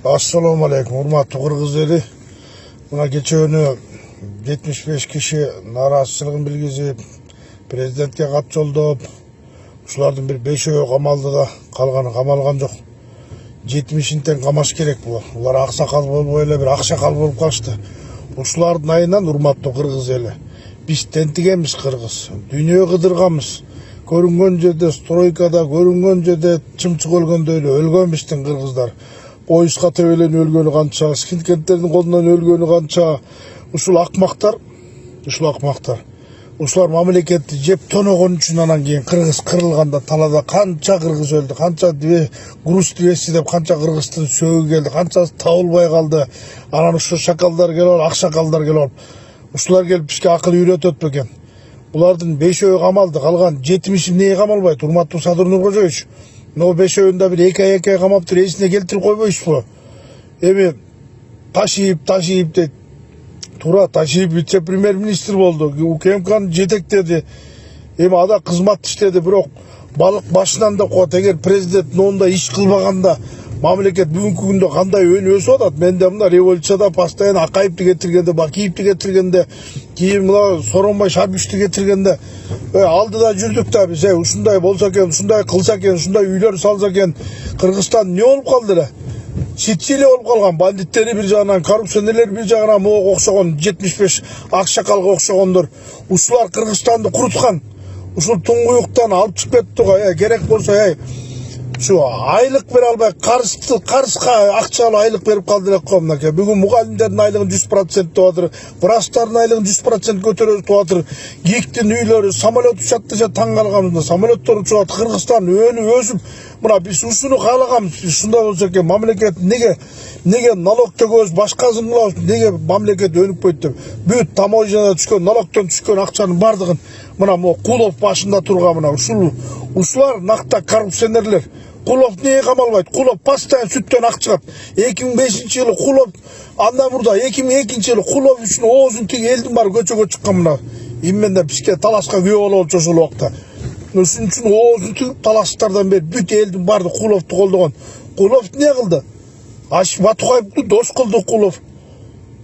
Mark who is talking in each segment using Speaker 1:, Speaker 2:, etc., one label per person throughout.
Speaker 1: Assalamu alaikum, urmatlı Kırgız eli. Buna geçeni 75 kişi narahatçılığın bilgisi prezidentke kat жолдоп, uşulardın bir 5-öğü qamaldı da kalganı qamalgan жоқ. 70-inten qamaş kerek bu. Ular aksakal bolup öyle bir akşakal bolup kaçtı. Uşulardın ayından urmatlı Kırgız eli. Biz tentigemiz Kırgız. Dünya kıdırgamız. Görüngen jerde stroykada, görüngen jerde çımçık ölgöndө öyle ölgönmüştün Kırgızlar. Boyuşka tebelen ölgönü kança, Skindkentlerin kolundan ölgönü kança. Uşul akmaktar. Uşular mamleketти жеп тоногон үчүн анан кийин Кыргыз кырылганда талада канча Кыргыз өлдү, канча груз дивеси деп канча Кыргыздын сөөгү келди, канчасы табылбай калды. Анан ушу шакалдар келип, ак шакалдар келип, ушулар келип бизге акыл үйрөтөт бекен. Булардын 5-өү камалды, калган 70-и эмнеге камалбайт? Урматтуу Садыр Нуркожоевич, мына 5-өүндө бир 2 ай камаптыр, эсине келтирип койбойсузбу? Эми ташип дейт. Тура Ташиев вице-премьер-министр болду. УКМКны жетектеди. Эми ада кызмат иштеди, бирок балык башынан да коет. Эгер президент онда иш кылбаганда мамлекет бүгүнкү күндө кандай өсүп атат? Мен да мына революцияда постоянно Акаевди кетиргенде, Бакиевди кетиргенде, кийин мына Сооронбай Шарбичти кетиргенде алдыда жүрдүк да биз. Ушундай болсо экен, ушундай кылса экен, ушундай үйлөр салса экен. Кыргызстан эмне болуп калды эле? Сицилия болуп калган, бандиттери бир жагынан, коррупционерлер бир жагынан, мого окшогон 75 акшакалга окшогондор. Ушулар Кыргызстанды куруткан. Ушул туңгуюктан алып чыгып кетти го. Керек болсо şu aylık бере албай, карызга акчалуу айлык берип калды элек го мынакей. Бүгүн мугалимдердин айлыгын 100% деп атыр, врачтардын айлыгын 100% көтөрөбүз деп атыр. ГИКтин үйлөрү, самолет учат таң калганбыз. Самолеттор учуп атат. Кыргызстан өсүп, мына биз ушуну каалаганбыз. Ушундай болсо экен, мамлекет неге налог төгөбүз, башкасын кылабыз, неге мамлекет өнүкпөйт деп. Бүт таможнядан түшкөн, налогтон түшкөн акчанын бардыгын мына Кулов башында турган мына ушулар накта коррупционерлер. Кулов неге камалбайт? Кулов постоянно сүттөн ак чыгат. 2005-жылы Кулов, андан мурда 2002-жылы Кулов үчүн оозун тиги элдин баары көчөгө чыккан мына. Именно бизге талашка күбө болчу ошол убакта. Ошон үчүн оозун тигип талаштардан бери бүт элдин баары Куловду колдогон. Кулов эмне кылды? Батукаевди дос кылды Кулов.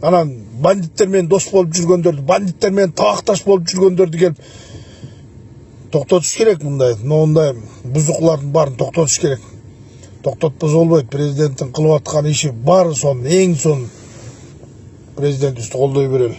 Speaker 1: Анан бандиттер менен дос болуп жүргөндөрдү, бандиттер менен табакташ болуп жүргөндөрдү келип токтотуш керек. Мындай бузуклардын баарын токтотуш керек. Токтотпосо болбойт. Президенттин кылып аткан иши баары сонун, эң сонун. Президент колдой берели.